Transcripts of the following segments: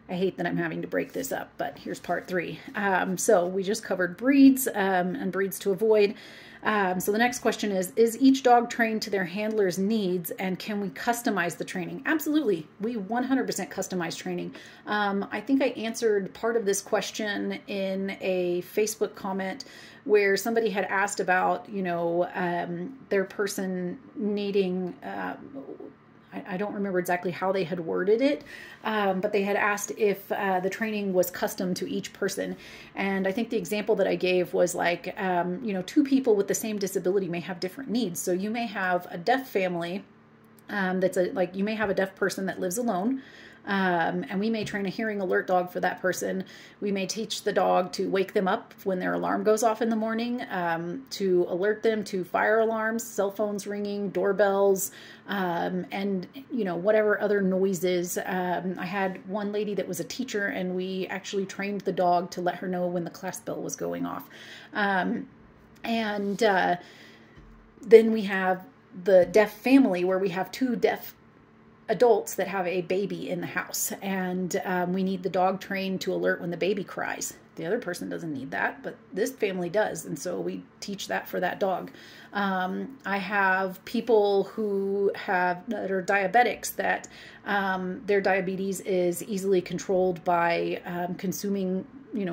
I hate that I'm having to break this up, but here's part 3. So we just covered breeds and breeds to avoid. So the next question is each dog trained to their handler's needs, and can we customize the training? Absolutely. We 100% customize training. I think I answered part of this question in a Facebook comment where somebody had asked about, their person needing, I don't remember exactly how they had worded it, but they had asked if the training was custom to each person. And I think the example that I gave was like, 2 people with the same disability may have different needs. So you may have a deaf family you may have a deaf person that lives alone. And we may train a hearing alert dog for that person. We may teach the dog to wake them up when their alarm goes off in the morning, to alert them to fire alarms, cell phones ringing, doorbells, and whatever other noises. I had one lady that was a teacher, and we actually trained the dog to let her know when the class bell was going off. Then we have the deaf family, where we have 2 deaf adults that have a baby in the house, and we need the dog trained to alert when the baby cries. The other person doesn't need that, but this family does, and so we teach that for that dog. I have people that are diabetics that their diabetes is easily controlled by consuming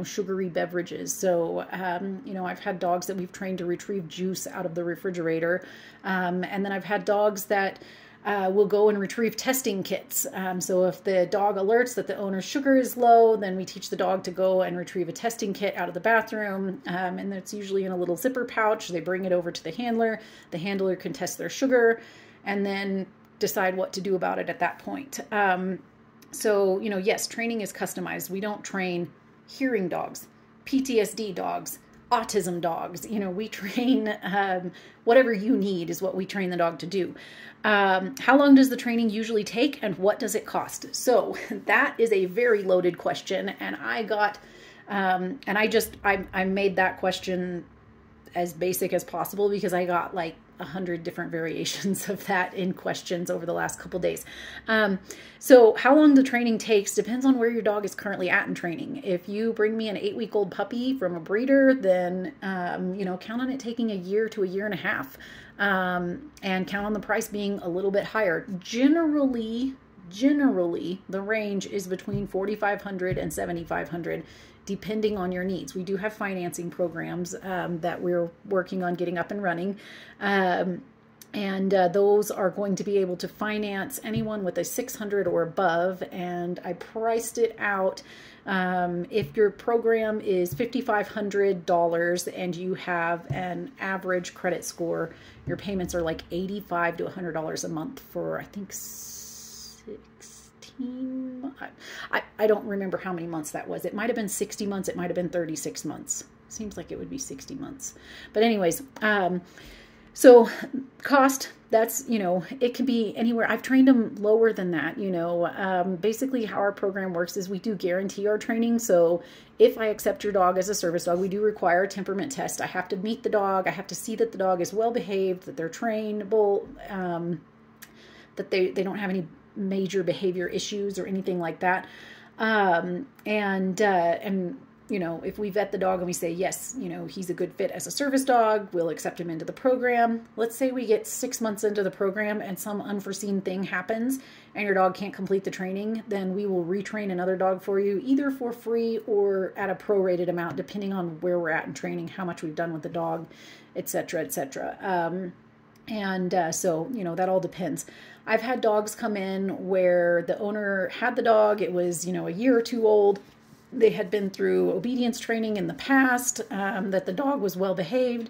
sugary beverages. So, I've had dogs that we've trained to retrieve juice out of the refrigerator. And then I've had dogs that will go and retrieve testing kits. So if the dog alerts that the owner's sugar is low, then we teach the dog to go and retrieve a testing kit out of the bathroom. And it's usually in a little zipper pouch. They bring it over to the handler. The handler can test their sugar and then decide what to do about it at that point. Yes, training is customized. We don't train hearing dogs, PTSD dogs, autism dogs. We train whatever you need is what we train the dog to do. How long does the training usually take, and what does it cost? So that is a very loaded question, and I made that question as basic as possible because I got like 100 different variations of that in questions over the last couple days. So how long the training takes depends on where your dog is currently at in training. If you bring me an 8-week-old puppy from a breeder, then, count on it taking a year to a year and a half, and count on the price being a little bit higher. Generally, the range is between $4,500 and $7,500. Depending on your needs. We do have financing programs that we're working on getting up and running. Those are going to be able to finance anyone with a 600 or above. And I priced it out. If your program is $5,500 and you have an average credit score, your payments are like $85 to $100 a month for, I think, 16. I don't remember how many months that was. It might have been 60 months. It might have been 36 months. Seems like it would be 60 months. But anyways, so cost, that's, it can be anywhere. I've trained them lower than that, basically how our program works is we do guarantee our training. So if I accept your dog as a service dog, we do require a temperament test. I have to meet the dog. I have to see that the dog is well behaved, that they're trainable, that they don't have any major behavior issues or anything like that. If we vet the dog and we say, yes, he's a good fit as a service dog, we'll accept him into the program. Let's say we get 6 months into the program and some unforeseen thing happens and your dog can't complete the training, then we will retrain another dog for you, either for free or at a prorated amount, depending on where we're at in training, how much we've done with the dog, et cetera, et cetera. So that all depends. I've had dogs come in where the owner had the dog. It was, a year or 2 old. They had been through obedience training in the past, that the dog was well behaved.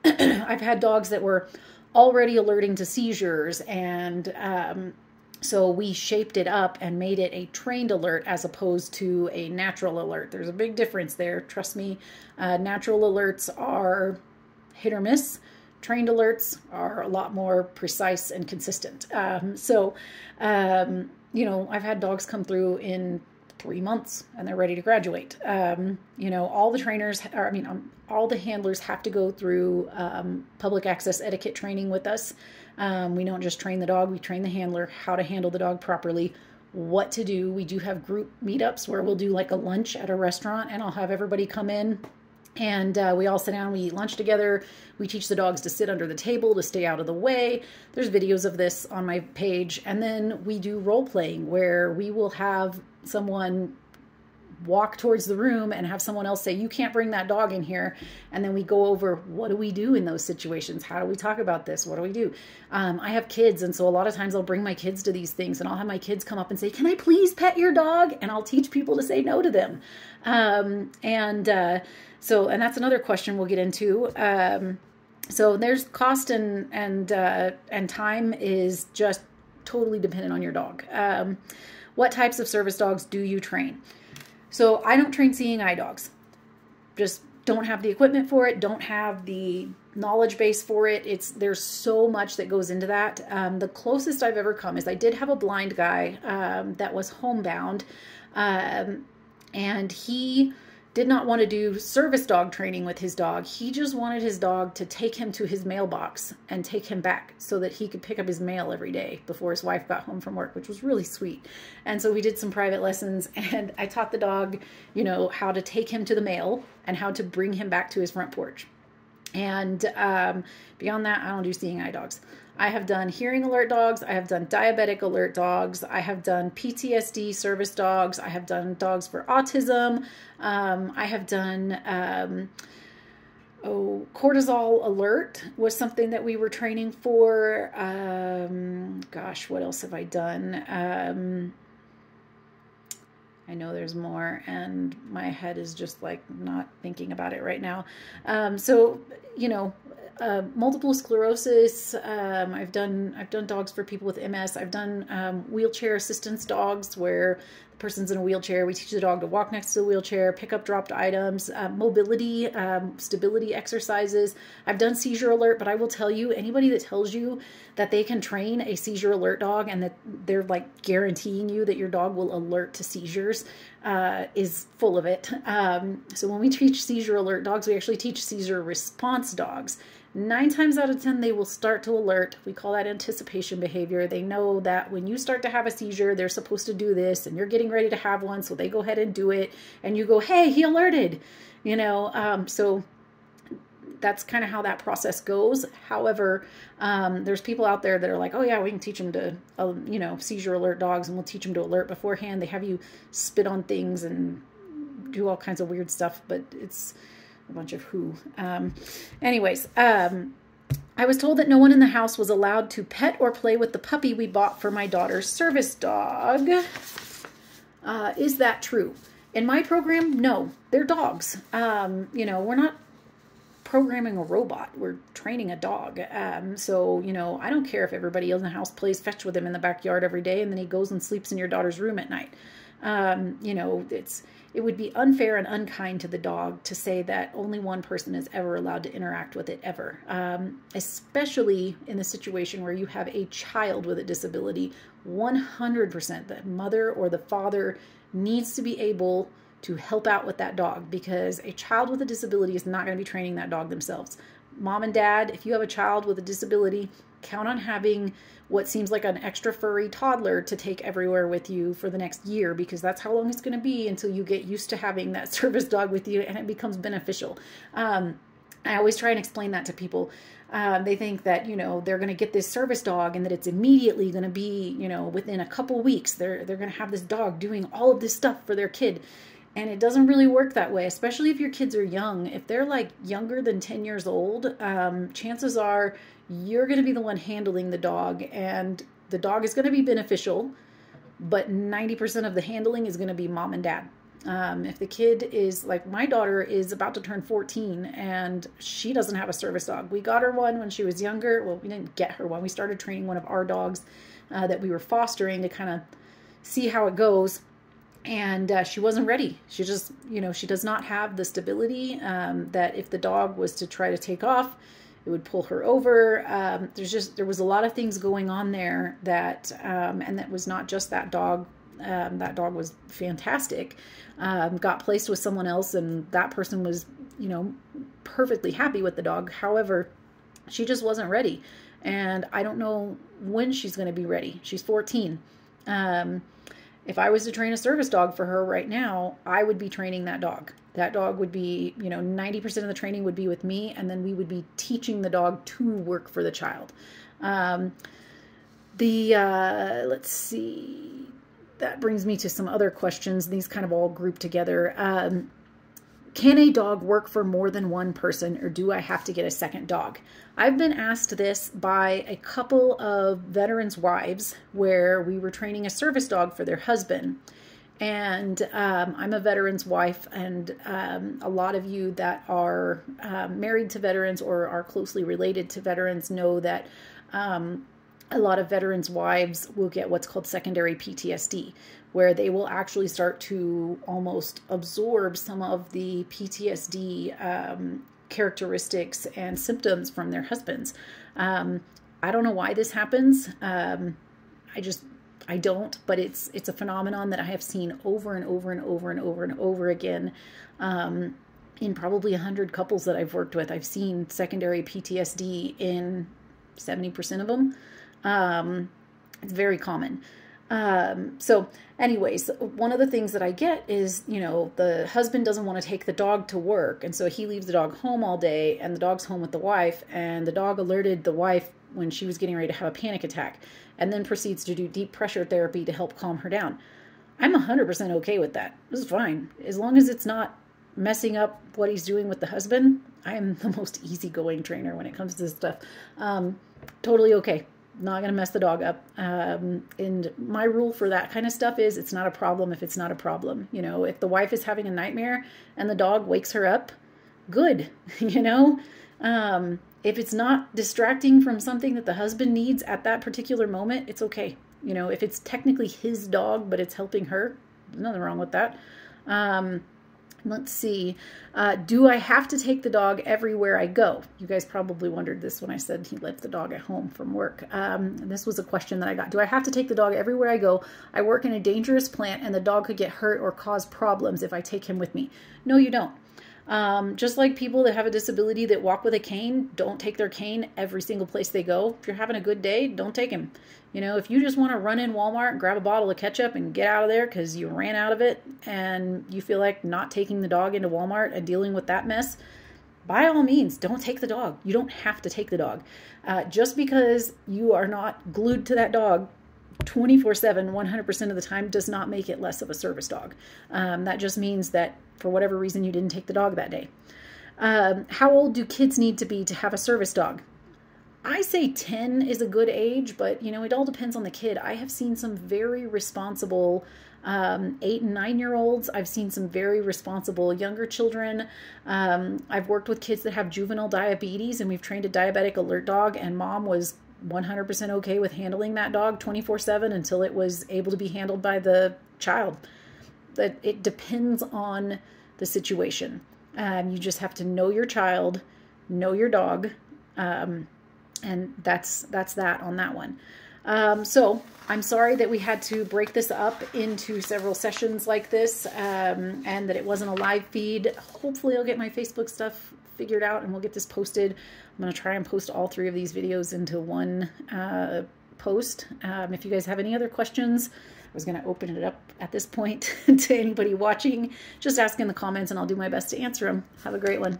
I've had dogs that were already alerting to seizures, and so we shaped it up and made it a trained alert as opposed to a natural alert. There's a big difference there. Trust me, natural alerts are hit or miss. Trained alerts are a lot more precise and consistent. I've had dogs come through in 3 months and they're ready to graduate. All the trainers, all the handlers have to go through public access etiquette training with us. We don't just train the dog, we train the handler how to handle the dog properly what to do. We do have group meetups where we'll do like a lunch at a restaurant, and I'll have everybody come in, and we all sit down, we eat lunch together. We teach the dogs to sit under the table, to stay out of the way. There's videos of this on my page. And then we do role playing where we will have someone walk towards the room and have someone else say, you can't bring that dog in here. And then we go over, what do we do in those situations? How do we talk about this? What do we do? I have kids. And so a lot of times I'll bring my kids to these things, and I'll have my kids come up and say, can I please pet your dog? And I'll teach people to say no to them. And that's another question we'll get into. So there's cost and time is just totally dependent on your dog. What types of service dogs do you train? So I don't train seeing eye dogs. Just don't have the equipment for it. Don't have the knowledge base for it. There's so much that goes into that. The closest I've ever come is I did have a blind guy that was homebound, and he did not want to do service dog training with his dog. He just wanted his dog to take him to his mailbox and take him back so that he could pick up his mail every day before his wife got home from work, which was really sweet. And so we did some private lessons, and I taught the dog, how to take him to the mail and how to bring him back to his front porch. And beyond that, I don't do seeing eye dogs. I have done hearing alert dogs. I have done diabetic alert dogs. I have done PTSD service dogs. I have done dogs for autism. I have done, cortisol alert was something that we were training for. Gosh, what else have I done? I know there's more, and my head is just like not thinking about it right now. Multiple sclerosis. I've done dogs for people with MS. I've done wheelchair assistance dogs where the person's in a wheelchair. We teach the dog to walk next to the wheelchair, pick up dropped items, mobility, stability exercises. I've done seizure alert, but I will tell you, anybody that tells you that they can train a seizure alert dog and that they're like guaranteeing you that your dog will alert to seizures is full of it. So when we teach seizure alert dogs, we actually teach seizure response dogs. 9 times out of 10, they will start to alert. We call that anticipation behavior. They know that when you start to have a seizure, they're supposed to do this, and you're getting ready to have one, so they go ahead and do it, and you go, hey, he alerted, so that's kind of how that process goes. However, there's people out there that are like, oh yeah, we can teach them to, seizure alert dogs, and we'll teach them to alert beforehand. They have you spit on things and do all kinds of weird stuff, but it's a bunch of who. I was told that no one in the house was allowed to pet or play with the puppy we bought for my daughter's service dog. Is that true? In my program, no, they're dogs. We're not programming a robot. We're training a dog. I don't care if everybody in the house plays fetch with him in the backyard every day and then he goes and sleeps in your daughter's room at night. It would be unfair and unkind to the dog to say that only one person is ever allowed to interact with it ever, especially in the situation where you have a child with a disability. 100% the mother or the father needs to be able to help out with that dog, because a child with a disability is not going to be training that dog themselves. Mom and dad, if you have a child with a disability, count on having what seems like an extra furry toddler to take everywhere with you for the next year, because that's how long it's going to be until you get used to having that service dog with you and it becomes beneficial. I always try and explain that to people. They think that, they're going to get this service dog and that it's immediately going to be, within a couple weeks, they're going to have this dog doing all of this stuff for their kid. And it doesn't really work that way, especially if your kids are young. If they're like younger than 10 years old, chances are you're going to be the one handling the dog, and the dog is going to be beneficial, but 90% of the handling is going to be mom and dad. If the kid is like, my daughter is about to turn 14 and she doesn't have a service dog. We got her one when she was younger. Well, we didn't get her one. We started training one of our dogs that we were fostering to kind of see how it goes. And she wasn't ready. She just, she does not have the stability that if the dog was to try to take off, it would pull her over. There was a lot of things going on there that, and that was not just that dog. That dog was fantastic. Got placed with someone else, and that person was, perfectly happy with the dog. However, she just wasn't ready. And I don't know when she's going to be ready. She's 14. If I was to train a service dog for her right now, I would be training that dog. That dog would be, 90% of the training would be with me, and then we would be teaching the dog to work for the child. Let's see, that brings me to some other questions. These kind of all group together. Can a dog work for more than one person, or do I have to get a second dog? I've been asked this by a couple of veterans' wives where we were training a service dog for their husband. And I'm a veteran's wife, and a lot of you that are married to veterans or are closely related to veterans know that a lot of veterans' wives will get what's called secondary PTSD, where they will actually start to almost absorb some of the PTSD characteristics and symptoms from their husbands. I don't know why this happens. I don't, but it's a phenomenon that I have seen over and over and over and over and over again. In probably 100 couples that I've worked with, I've seen secondary PTSD in 70% of them. It's very common. So anyways, one of the things that I get is, the husband doesn't want to take the dog to work. And so he leaves the dog home all day, and the dog's home with the wife, and the dog alerted the wife when she was getting ready to have a panic attack, and then proceeds to do deep pressure therapy to help calm her down. I'm 100% okay with that. This is fine. As long as it's not messing up what he's doing with the husband, I am the most easygoing trainer when it comes to this stuff. Totally okay. Not going to mess the dog up. And my rule for that kind of stuff is it's not a problem if it's not a problem. If the wife is having a nightmare and the dog wakes her up, good. If it's not distracting from something that the husband needs at that particular moment, it's okay. If it's technically his dog, but it's helping her, there's nothing wrong with that. Let's see. Do I have to take the dog everywhere I go? You guys probably wondered this when I said he left the dog at home from work. This was a question that I got. Do I have to take the dog everywhere I go? I work in a dangerous plant and the dog could get hurt or cause problems if I take him with me. No, you don't. Just like people that have a disability that walk with a cane, don't take their cane every single place they go. If you're having a good day, don't take him. If you just want to run in Walmart and grab a bottle of ketchup and get out of there because you ran out of it and you feel like not taking the dog into Walmart and dealing with that mess, by all means, don't take the dog. You don't have to take the dog. Just because you are not glued to that dog 24/7, 100% of the time does not make it less of a service dog. That just means that for whatever reason you didn't take the dog that day. How old do kids need to be to have a service dog? I say 10 is a good age, but it all depends on the kid. I have seen some very responsible 8 and 9-year-olds. I've seen some very responsible younger children. I've worked with kids that have juvenile diabetes, and we've trained a diabetic alert dog, and mom was 100% okay with handling that dog 24/7 until it was able to be handled by the child. That it depends on the situation. You just have to know your child, know your dog, and that's that on that one. So I'm sorry that we had to break this up into several sessions like this, and that it wasn't a live feed. Hopefully I'll get my Facebook stuff figured out and we'll get this posted. I'm going to try and post all 3 of these videos into one post. If you guys have any other questions, I was going to open it up at this point to anybody watching. Just ask in the comments and I'll do my best to answer them. Have a great one.